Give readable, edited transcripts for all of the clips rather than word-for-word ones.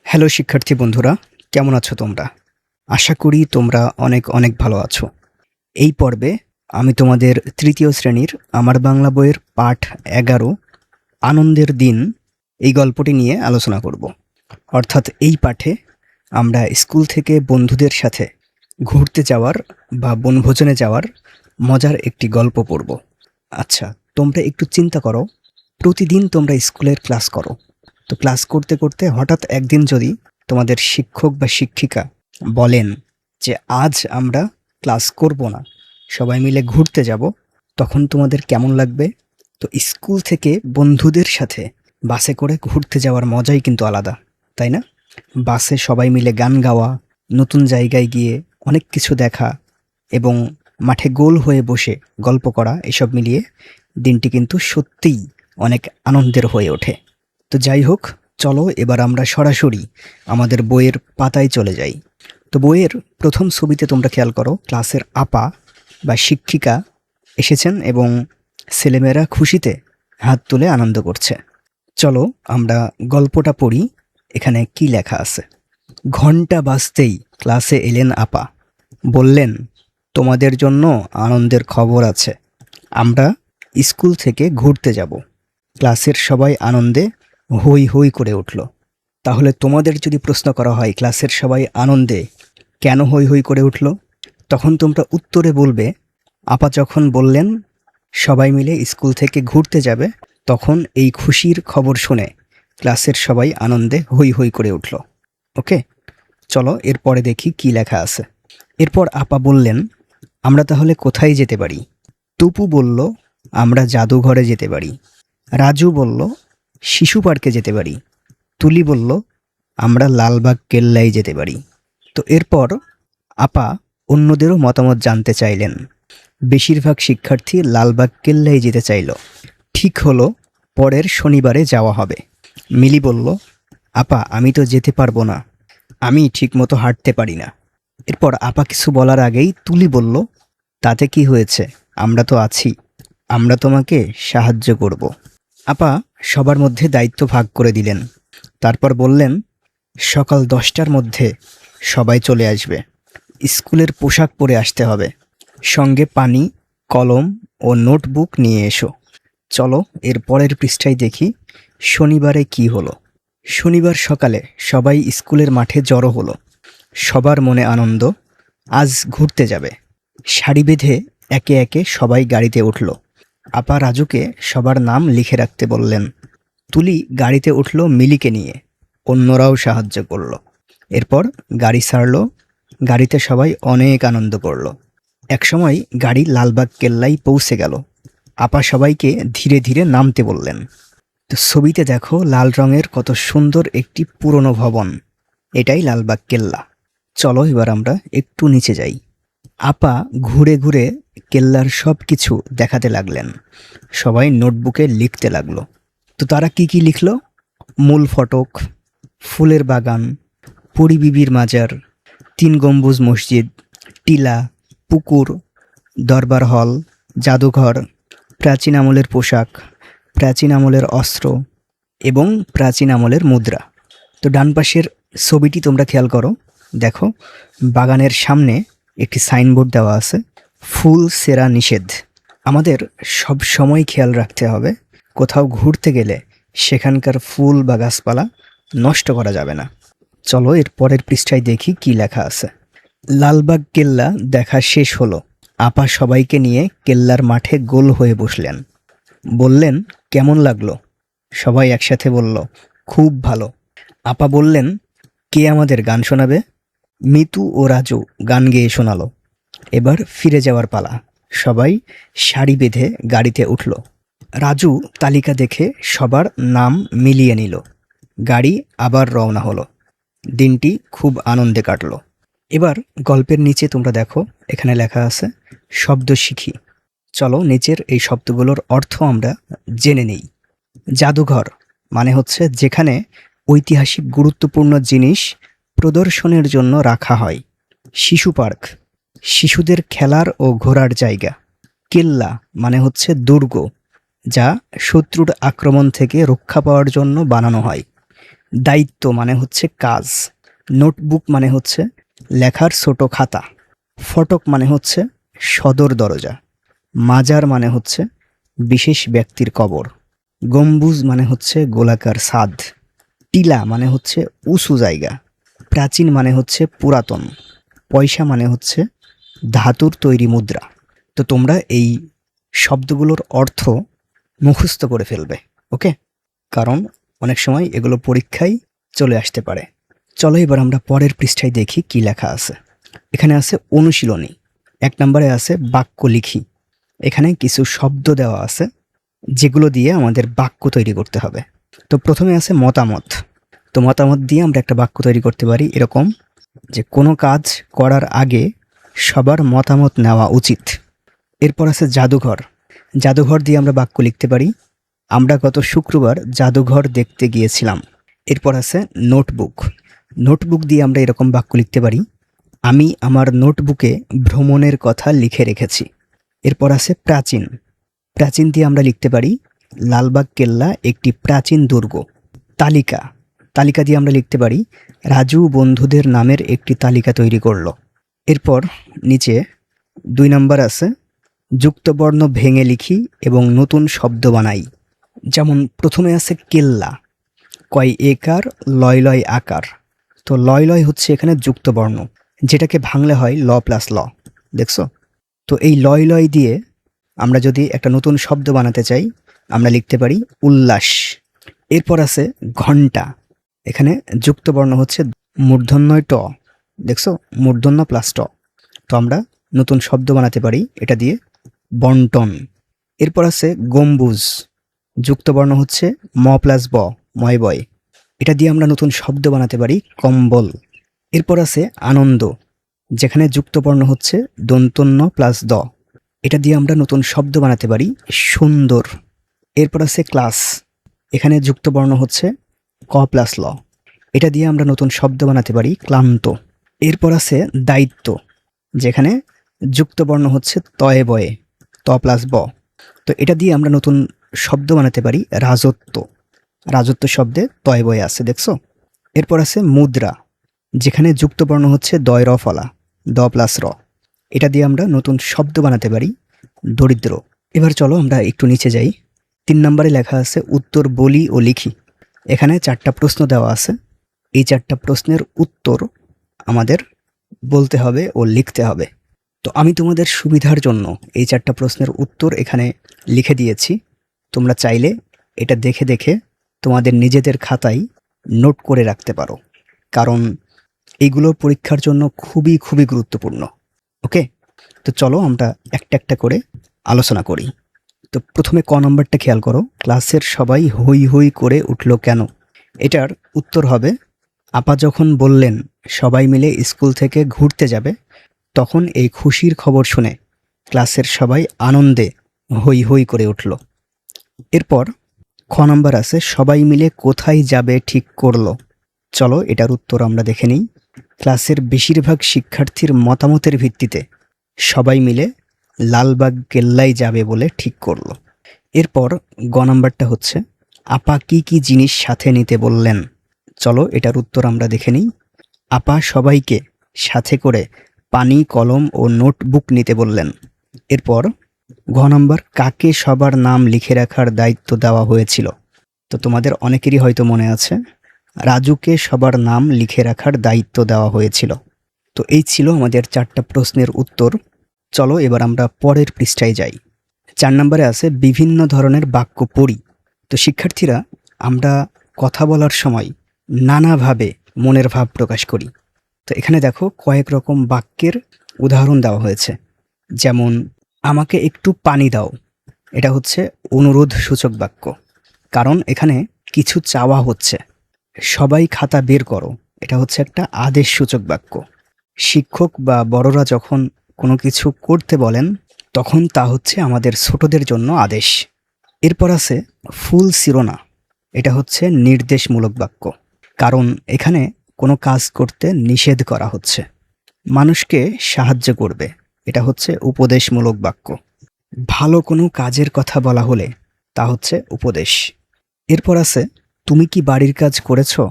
Hello শিক্ষার্থী বন্ধুরা, কেমন আছো তোমরা? আশা করি তোমরা অনেক অনেক ভালো আছো। এই পর্বে আমি তোমাদের তৃতীয় শ্রেণীর আমার বাংলা বইয়ের পাঠ ১১ আনন্দের দিন এই গল্পটি নিয়ে আলোচনা করব। অর্থাৎ এই পাঠে আমরা স্কুল থেকে বন্ধুদের সাথে ঘুরতে যাওয়ার বা বনভোজনে যাওয়ার মজার একটি গল্প পড়ব। আচ্ছা, তোমরা একটু চিন্তা করো, প্রতিদিন তোমরা স্কুলের ক্লাস করো, তো ক্লাস করতে করতে হঠাৎ একদিন যদি তোমাদের শিক্ষক বা শিক্ষিকা বলেন যে আজ আমরা ক্লাস করব না, সবাই মিলে ঘুরতে যাব, তখন তোমাদের কেমন লাগবে? তো স্কুল থেকে বন্ধুদের সাথে বাসে করে ঘুরতে যাওয়ার মজাই কিন্তু আলাদা, তাই না? বাসে সবাই মিলে গান গাওয়া, নতুন জায়গায় গিয়ে অনেক কিছু দেখা এবং মাঠে গোল হয়ে বসে গল্প করা, এসব মিলিয়ে দিনটি কিন্তু সত্যিই অনেক আনন্দের হয়ে ওঠে। তো যাই হোক, চলো এবার আমরা সরাসরি আমাদের বইয়ের পাতায় চলে যাই। তো বইয়ের প্রথম ছবিতে তোমরা খেয়াল করো, ক্লাসের আপা বা শিক্ষিকা এসেছেন এবং ছেলেমেয়েরা খুশিতে হাত তুলে আনন্দ করছে। চলো আমরা গল্পটা পড়ি। এখানে কি লেখা আছে? ঘন্টা বাজতেই ক্লাসে এলেন আপা, বললেন, তোমাদের জন্য আনন্দের খবর আছে, আমরা স্কুল থেকে ঘুরতে যাব। ক্লাসের সবাই আনন্দে হই হই করে উঠল। তাহলে তোমাদের যদি প্রশ্ন করা হয় ক্লাসের সবাই আনন্দে কেন হই হই করে উঠল, তখন তোমরা উত্তরে বলবে, আপা যখন বললেন সবাই মিলে স্কুল থেকে ঘুরতে যাবে, তখন এই খুশির খবর শুনে ক্লাসের সবাই আনন্দে হই হই করে উঠল। ওকে, চলো এরপরে দেখি কি লেখা আছে। এরপর আপা বললেন, আমরা তাহলে কোথায় যেতে পারি? টুপু বলল, আমরা জাদুঘরে যেতে পারি। রাজু বলল, শিশু পার্কে যেতে পারি। তুলি বলল, আমরা লালবাগ কেল্লায় যেতে পারি। তো এরপর আপা অন্যদেরও মতামত জানতে চাইলেন। বেশিরভাগ শিক্ষার্থী লালবাগ কেল্লায় যেতে চাইল। ঠিক হলো, পরের শনিবারে যাওয়া হবে। মিলি বলল, আপা আমি তো যেতে পারবো না, আমি ঠিকমতো হাঁটতে পারি না। এরপর আপা কিছু বলার আগেই তুলি বলল, তাতে কি হয়েছে, আমরা তো আছি, আমরা তোমাকে সাহায্য করব। আপা সবার মধ্যে দায়িত্ব ভাগ করে দিলেন। তারপর বললেন, সকাল 10টার মধ্যে সবাই চলে আসবে। স্কুলের পোশাক পরে আসতে হবে, সঙ্গে পানি, কলম ও নোটবুক নিয়ে এসো। চলো এর পরের পৃষ্ঠায় দেখি শনিবারে কি হলো। শনিবার সকালে সবাই স্কুলের মাঠে জড়ো হলো। সবার মনে আনন্দ, আজ ঘুরতে যাবে। সারি বেঁধে একে একে সবাই গাড়িতে উঠল। আপা রাজুকে সবার নাম লিখে রাখতে বললেন। তুলি গাড়িতে উঠল মিলিকে নিয়ে, অন্যরাও সাহায্য করল। এরপর গাড়ি ছাড়ল, গাড়িতে সবাই অনেক আনন্দ করল। একসময় গাড়ি লালবাগ কেল্লায় পৌঁছে গেল। আপা সবাইকে ধীরে ধীরে নামতে বললেন। তো ছবিতে দেখো লাল রঙের কত সুন্দর একটি পুরনো ভবন, এটাই লালবাগ কেল্লা। চলো এবার আমরা একটু নিচে যাই। আপা ঘুরে ঘুরে কেল্লার সব কিছু দেখাতে লাগলেন। সবাই নোটবুকে লিখতে লাগলো। তো তারা কি কি লিখলো? মূল ফটক, ফুলের বাগান, পরী বিবির মাজার, 3 গম্বুজ মসজিদ, টিলা, পুকুর, দরবার হল, জাদুঘর, প্রাচীন আমলের পোশাক, প্রাচীন আমলের অস্ত্র এবং প্রাচীন আমলের মুদ্রা। তো ডান পাশের ছবিটি তোমরা খেয়াল করো, দেখো বাগানের সামনে একটি সাইনবোর্ড দেওয়া আছে, ফুল সেরা নিষেধ। আমাদের সব সময় খেয়াল রাখতে হবে, কোথাও ঘুরতে গেলে সেখানকার ফুল বা গাছপালা নষ্ট করা যাবে না। চলো এর পরের পৃষ্ঠায় দেখি কি লেখা আছে। লালবাগ কেল্লা দেখা শেষ হলো। আপা সবাইকে নিয়ে কেল্লার মাঠে গোল হয়ে বসলেন। বললেন, কেমন লাগলো? সবাই একসাথে বলল, খুব ভালো। আপা বললেন, কে আমাদের গান শোনাবে? মিতু ও রাজু গান গেয়ে শোনালো। এবার ফিরে যাওয়ার পালা। সবাই সারি বেঁধে গাড়িতে উঠল। রাজু তালিকা দেখে সবার নাম মিলিয়ে নিল। গাড়ি আবার রওনা হলো। দিনটি খুব আনন্দে কাটলো। এবার গল্পের নিচে তোমরা দেখো, এখানে লেখা আছে শব্দ শিখি। চলো নিচের এই শব্দগুলোর অর্থ আমরা জেনে নেই। জাদুঘর মানে হচ্ছে যেখানে ঐতিহাসিক গুরুত্বপূর্ণ জিনিস প্রদর্শনের জন্য রাখা হয়। শিশু পার্ক, শিশুদের খেলার ও ঘোরার জায়গা। কেল্লা মানে হচ্ছে দুর্গ, যা শত্রুর আক্রমণ থেকে রক্ষা পাওয়ার জন্য বানানো হয়। দায়িত্ব মানে হচ্ছে কাজ। নোটবুক মানে হচ্ছে লেখার ছোট খাতা। ফটক মানে হচ্ছে সদর দরজা। মাজার মানে হচ্ছে বিশেষ ব্যক্তির কবর। গম্বুজ মানে হচ্ছে গোলাকার ছাদ। টিলা মানে হচ্ছে উঁচু জায়গা। প্রাচীন মানে হচ্ছে পুরাতন। পয়সা মানে হচ্ছে ধাতুর তৈরি মুদ্রা। তো তোমরা এই শব্দগুলোর অর্থ মুখস্থ করে ফেলবে, ওকে? কারণ অনেক সময় এগুলো পরীক্ষায় চলে আসতে পারে। চলো এবার আমরা পরের পৃষ্ঠায় দেখি কি লেখা আছে। এখানে আছে অনুশীলনী। 1 নম্বরে আছে বাক্য লিখি। এখানে কিছু শব্দ দেওয়া আছে যেগুলো দিয়ে আমাদের বাক্য তৈরি করতে হবে। তো প্রথমে আছে মতামত। তো মতামত দিয়ে আমরা একটা বাক্য তৈরি করতে পারি এরকম, যে কোনো কাজ করার আগে সবার মতামত নেওয়া উচিত। এরপর আছে জাদুঘর। জাদুঘর দিয়ে আমরা বাক্য লিখতে পারি, আমরা গত শুক্রবার জাদুঘর দেখতে গিয়েছিলাম। এরপর আছে নোটবুক। নোটবুক দিয়ে আমরা এরকম বাক্য লিখতে পারি, আমি আমার নোটবুকে ভ্রমণের কথা লিখে রেখেছি। এরপর আছে প্রাচীন। প্রাচীন দিয়ে আমরা লিখতে পারি, লালবাগ কেল্লা একটি প্রাচীন দুর্গ। তালিকা। তালিকা দিয়ে আমরা লিখতে পারি, রাজু বন্ধুদের নামের একটি তালিকা তৈরি করলো। এরপর নিচে 2 নম্বর আছে যুক্তবর্ণ ভেঙে লিখি এবং নতুন শব্দ বানাই। যেমন প্রথমে আছে কেল্লা, কয় একার, লয় লয় আকার। তো লয় লয় হচ্ছে এখানে যুক্তবর্ণ, যেটাকে ভাঙলে হয় ল প্লাস ল, দেখছো? তো এই লয় লয় দিয়ে আমরা যদি একটা নতুন শব্দ বানাতে চাই, আমরা লিখতে পারি উল্লাস। এরপর আছে ঘণ্টা। এখানে যুক্তবর্ণ হচ্ছে মূর্ধন্যয় ট, দেখছো? মূর্ধন্য প্লাস ট। তো আমরা নতুন শব্দ বানাতে পারি এটা দিয়ে, বন্টন। এরপর আছে গম্বুজ। যুক্তবর্ণ হচ্ছে ম প্লাস ব, ময় বয়। এটা দিয়ে আমরা নতুন শব্দ বানাতে পারি কম্বল। এরপর আছে আনন্দ, যেখানে যুক্তবর্ণ হচ্ছে দন্তন্য প্লাস দ। এটা দিয়ে আমরা নতুন শব্দ বানাতে পারি সুন্দর। এরপর আছে ক্লাস। এখানে যুক্তবর্ণ হচ্ছে ক প্লাস ল। এটা দিয়ে আমরা নতুন শব্দ বানাতে পারি ক্লান্ত। এরপর আছে দায়িত্ব, যেখানে যুক্তবর্ণ হচ্ছে তয়ে বয়ে, ত প্লাস ব। তো এটা দিয়ে আমরা নতুন শব্দ বানাতে পারি রাজত্ব। রাজত্ব শব্দে তয়ে বয়ে আছে, দেখছো? এরপর আছে মুদ্রা, যেখানে যুক্তবর্ণ হচ্ছে দয় র ফলা, দ প্লাস র। এটা দিয়ে আমরা নতুন শব্দ বানাতে পারি দরিদ্র। এবার চলো আমরা একটু নিচে যাই। 3 নম্বরে লেখা আছে উত্তর বলি ও লিখি। এখানে 4টা প্রশ্ন দেওয়া আছে। এই 4টা প্রশ্নের উত্তর আমাদের বলতে হবে ও লিখতে হবে। তো আমি তোমাদের সুবিধার জন্য এই 4টা প্রশ্নের উত্তর এখানে লিখে দিয়েছি। তোমরা চাইলে এটা দেখে দেখে তোমাদের নিজেদের খাতায় নোট করে রাখতে পারো, কারণ এইগুলো পরীক্ষার জন্য খুবই খুবই গুরুত্বপূর্ণ, ওকে? তো চলো আমরা একটা একটা করে আলোচনা করি। তো প্রথমে ক নম্বরটা খেয়াল করো, ক্লাসের সবাই হই হই করে উঠল কেন? এটার উত্তর হবে, আপা যখন বললেন সবাই মিলে স্কুল থেকে ঘুরতে যাবে, তখন এই খুশির খবর শুনে ক্লাসের সবাই আনন্দে হই হই করে উঠল। এরপর খ নম্বর আছে সবাই মিলে কোথায় যাবে ঠিক করলো। চলো এটার উত্তর আমরা দেখে নিই। ক্লাসের বেশিরভাগ শিক্ষার্থীর মতামতের ভিত্তিতে সবাই মিলে লালবাগ কেল্লায় যাবে বলে ঠিক করলো। এরপর গ নম্বরটা হচ্ছে আপা কি কি জিনিস সাথে নিতে বললেন। চলো এটার উত্তর আমরা দেখে নিই। আপা সবাইকে সাথে করে পানি, কলম ও নোটবুক নিতে বললেন। এরপর ঘ নম্বর কাকে সবার নাম লিখে রাখার দায়িত্ব দেওয়া হয়েছিল। তো তোমাদের অনেকেরই হয়তো মনে আছে, রাজুকে সবার নাম লিখে রাখার দায়িত্ব দেওয়া হয়েছিল। তো এই ছিল আমাদের 4টা প্রশ্নের উত্তর। চলো এবার আমরা পরের পৃষ্ঠায় যাই। 4 নম্বরে আছে বিভিন্ন ধরনের বাক্য পড়ি। তো শিক্ষার্থীরা, আমরা কথা বলার সময় নানাভাবে মনের ভাব প্রকাশ করি। তো এখানে দেখো কয়েক রকম বাক্যের উদাহরণ দেওয়া হয়েছে। যেমন আমাকে একটু পানি দাও, এটা হচ্ছে অনুরোধ সূচক বাক্য, কারণ এখানে কিছু চাওয়া হচ্ছে। সবাই খাতা বের করো, এটা হচ্ছে একটা আদেশ সূচক বাক্য। শিক্ষক বা বড়রা যখন কোনো কিছু করতে বলেন, তখন তা হচ্ছে আমাদের ছোটদের জন্য আদেশ। এরপর আছে ফুল ছিঁড়ো না, এটা হচ্ছে নির্দেশমূলক বাক্য, কারণ এখানে কোনো কাজ করতে নিষেধ করা হচ্ছে। মানুষকে সাহায্য করবে, এটা হচ্ছে উপদেশমূলক বাক্য। ভালো কোনো কাজের কথা বলা হলে তা হচ্ছে উপদেশ। এরপর আছে তুমি কি বাড়ির কাজ করেছো,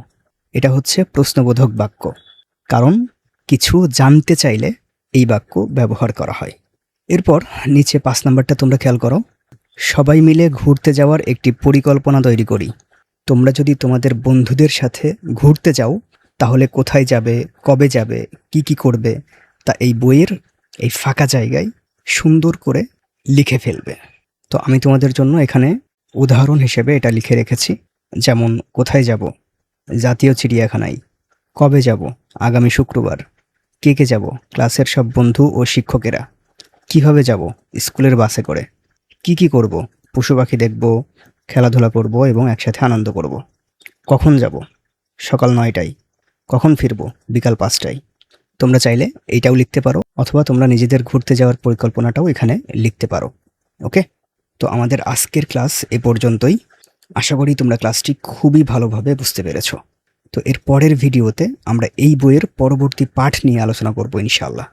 এটা হচ্ছে প্রশ্নবোধক বাক্য, কারণ কিছু জানতে চাইলে এই বাক্য ব্যবহার করা হয়। এরপর নিচে 5 নাম্বারটা তোমরা খেয়াল করো। সবাই মিলে ঘুরতে যাওয়ার একটি পরিকল্পনা তৈরি করি। তোমরা যদি তোমাদের বন্ধুদের সাথে ঘুরতে যাও তাহলে কোথায় যাবে, কবে যাবে, কি কি করবে তা এই বইয়ের এই ফাঁকা জায়গায় সুন্দর করে লিখে ফেলবে। তো আমি তোমাদের জন্য এখানে উদাহরণ হিসেবে এটা লিখে রেখেছি। যেমন কোথায় যাব, জাতীয় চিড়িয়াখানায়। কবে যাব, আগামী শুক্রবার। কে কে যাব, ক্লাসের সব বন্ধু ও শিক্ষকেরা। কিভাবে যাব, স্কুলের বাসে করে। কি কি করব, পশু পাখি দেখব, খেলাধুলা করব এবং একসাথে আনন্দ করব। কখন যাব, সকাল 9টায়। কখন ফিরব, বিকাল 5টায়। তোমরা চাইলে এইটাও লিখতে পারো, অথবা তোমরা নিজেদের ঘুরতে যাওয়ার পরিকল্পনাটাও এখানে লিখতে পারো। ওকে, তো আমাদের আজকের ক্লাস এ পর্যন্তই। আশা করি তোমরা ক্লাসটি খুবই ভালোভাবে বুঝতে পেরেছো। তো এর পরের ভিডিওতে আমরা এই বইয়ের পরবর্তী পাঠ নিয়ে আলোচনা করব ইনশাআল্লাহ।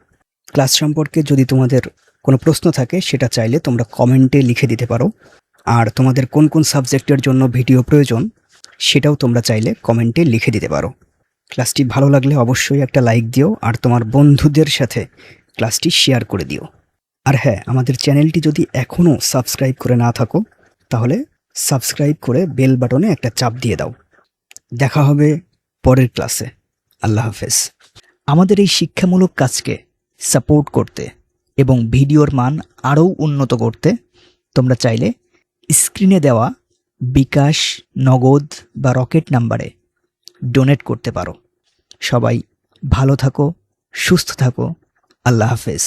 ক্লাস সম্পর্কে যদি তোমাদের কোনো প্রশ্ন থাকে সেটা চাইলে তোমরা কমেন্টে লিখে দিতে পারো। আর তোমাদের কোন কোন সাবজেক্টের জন্য ভিডিও প্রয়োজন সেটাও তোমরা চাইলে কমেন্টে লিখে দিতে পারো। ক্লাসটি ভালো লাগলে অবশ্যই একটা লাইক দিও, আর তোমার বন্ধুদের সাথে ক্লাসটি শেয়ার করে দিও। আর হ্যাঁ, আমাদের চ্যানেলটি যদি এখনও সাবস্ক্রাইব করে না থাকো তাহলে সাবস্ক্রাইব করে বেল বাটনে একটা চাপ দিয়ে দাও। দেখা হবে পরের ক্লাসে। আল্লাহ হাফেজ। আমাদের এই শিক্ষামূলক কাজকে সাপোর্ট করতে এবং ভিডিওর মান আরও উন্নত করতে তোমরা চাইলে স্ক্রিনে দেওয়া বিকাশ, নগদ বা রকেট নাম্বারে ডোনেট করতে পারো। সবাই ভালো থাকো, সুস্থ থাকো। আল্লাহ হাফেজ।